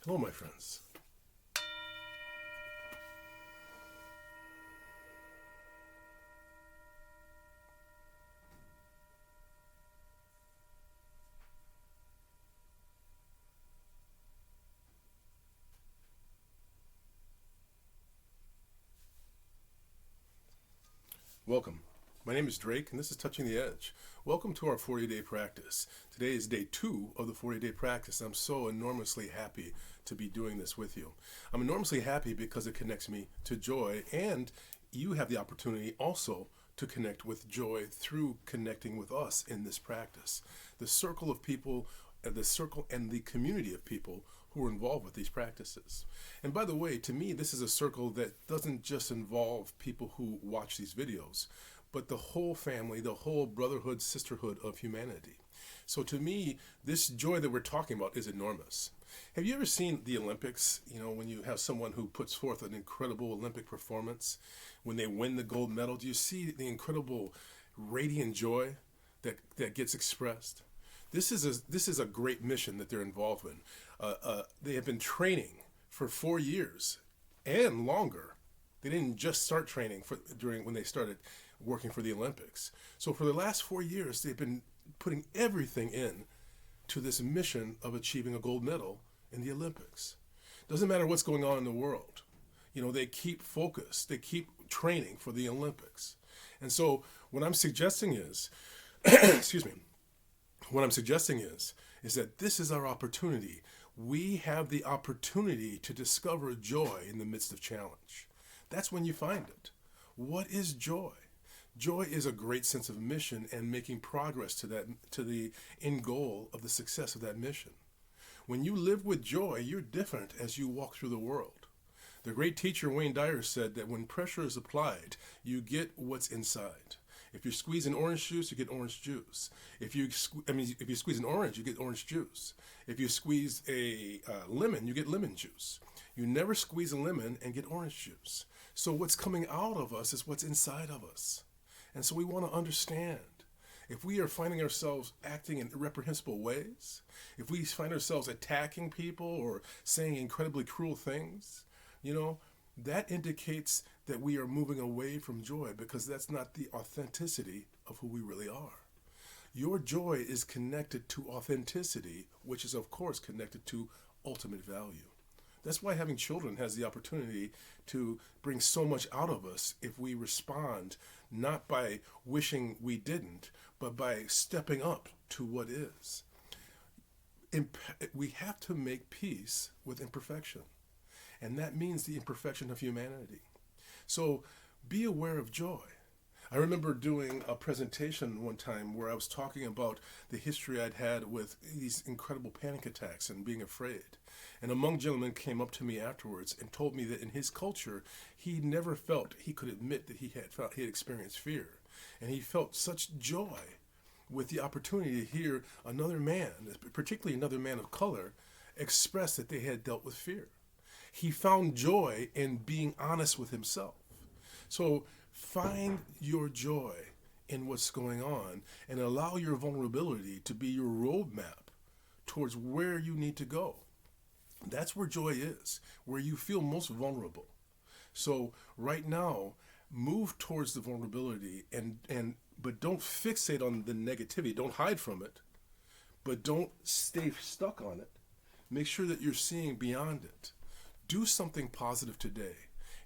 Hello, my friends. Welcome. My name is Drake, and this is Touching the Edge. Welcome to our 40-day practice. Today is day 2 of the 40-day practice. I'm so enormously happy to be doing this with you. I'm enormously happy because it connects me to joy, and you have the opportunity also to connect with joy through connecting with us in this practice. The circle of people, the circle and the community of people who are involved with these practices. And by the way, to me, this is a circle that doesn't just involve people who watch these videos, but the whole family, the whole brotherhood, sisterhood of humanity. So to me, this joy that we're talking about is enormous. Have you ever seen the Olympics? You know, when you have someone who puts forth an incredible Olympic performance, when they win the gold medal, do you see the incredible radiant joy that gets expressed? This is a great mission that they're involved in. They have been training for 4 years and longer. They didn't just start training during when they started working for the Olympics. So for the last 4 years, they've been putting everything in to this mission of achieving a gold medal in the Olympics. Doesn't matter what's going on in the world. You know, they keep focused. They keep training for the Olympics. And so what I'm suggesting is, excuse me, what I'm suggesting is that this is our opportunity. We have the opportunity to discover joy in the midst of challenge. That's when you find it. What is joy? Joy is a great sense of mission and making progress to the end goal of the success of that mission. When you live with joy, you're different as you walk through the world. The great teacher Wayne Dyer said that when pressure is applied, you get what's inside. If you squeeze an orange juice, you get orange juice. If you squeeze an orange, you get orange juice. If you squeeze a lemon, you get lemon juice. You never squeeze a lemon and get orange juice. So what's coming out of us is what's inside of us. And so we want to understand. If we are finding ourselves acting in reprehensible ways, if we find ourselves attacking people or saying incredibly cruel things, you know, that indicates that we are moving away from joy because that's not the authenticity of who we really are. Your joy is connected to authenticity, which is, of course, connected to ultimate value. That's why having children has the opportunity to bring so much out of us if we respond not by wishing we didn't, but by stepping up to what is. We have to make peace with imperfection. And that means the imperfection of humanity. So be aware of joy. I remember doing a presentation one time where I was talking about the history I'd had with these incredible panic attacks and being afraid. And a Hmong gentleman came up to me afterwards and told me that in his culture, he never felt he could admit that he had experienced fear. And he felt such joy with the opportunity to hear another man, particularly another man of color, express that they had dealt with fear. He found joy in being honest with himself. So find your joy in what's going on and allow your vulnerability to be your roadmap towards where you need to go. That's where joy is, where you feel most vulnerable. So right now, move towards the vulnerability but don't fixate on the negativity. Don't hide from it, but don't stay stuck on it. Make sure that you're seeing beyond it. Do something positive today.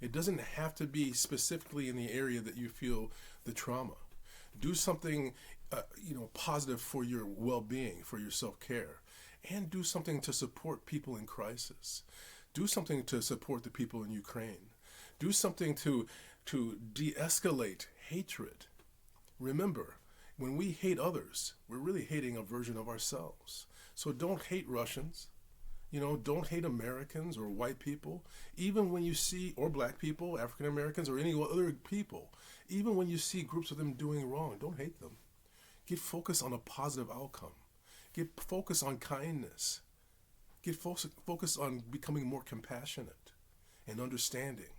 It doesn't have to be specifically in the area that you feel the trauma. Do something, positive for your well-being, for your self-care, and do something to support people in crisis. Do something to support the people in Ukraine. Do something to de-escalate hatred. Remember, when we hate others, we're really hating a version of ourselves. So don't hate Russians. Don't hate Americans or white people, even when you see, or black people, African Americans, or any other people, even when you see groups of them doing wrong, don't hate them. Get focused on a positive outcome. Get focused on kindness. Get focused on becoming more compassionate and understanding.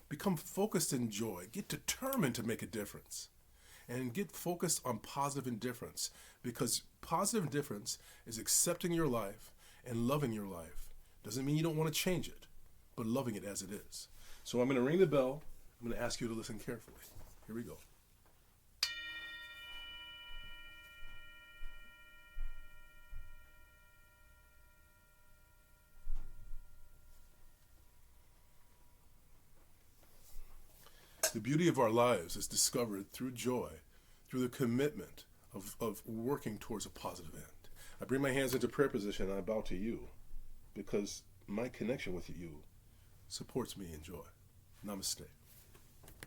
Become focused in joy. Get determined to make a difference. And get focused on positive indifference, because positive indifference is accepting your life and loving your life Doesn't mean you don't want to change it, but loving it as it is. So I'm going to ring the bell. I'm going to ask you to listen carefully. Here we go. The beauty of our lives is discovered through joy, through the commitment of working towards a positive end. I bring my hands into prayer position and I bow to you because my connection with you supports me in joy. Namaste.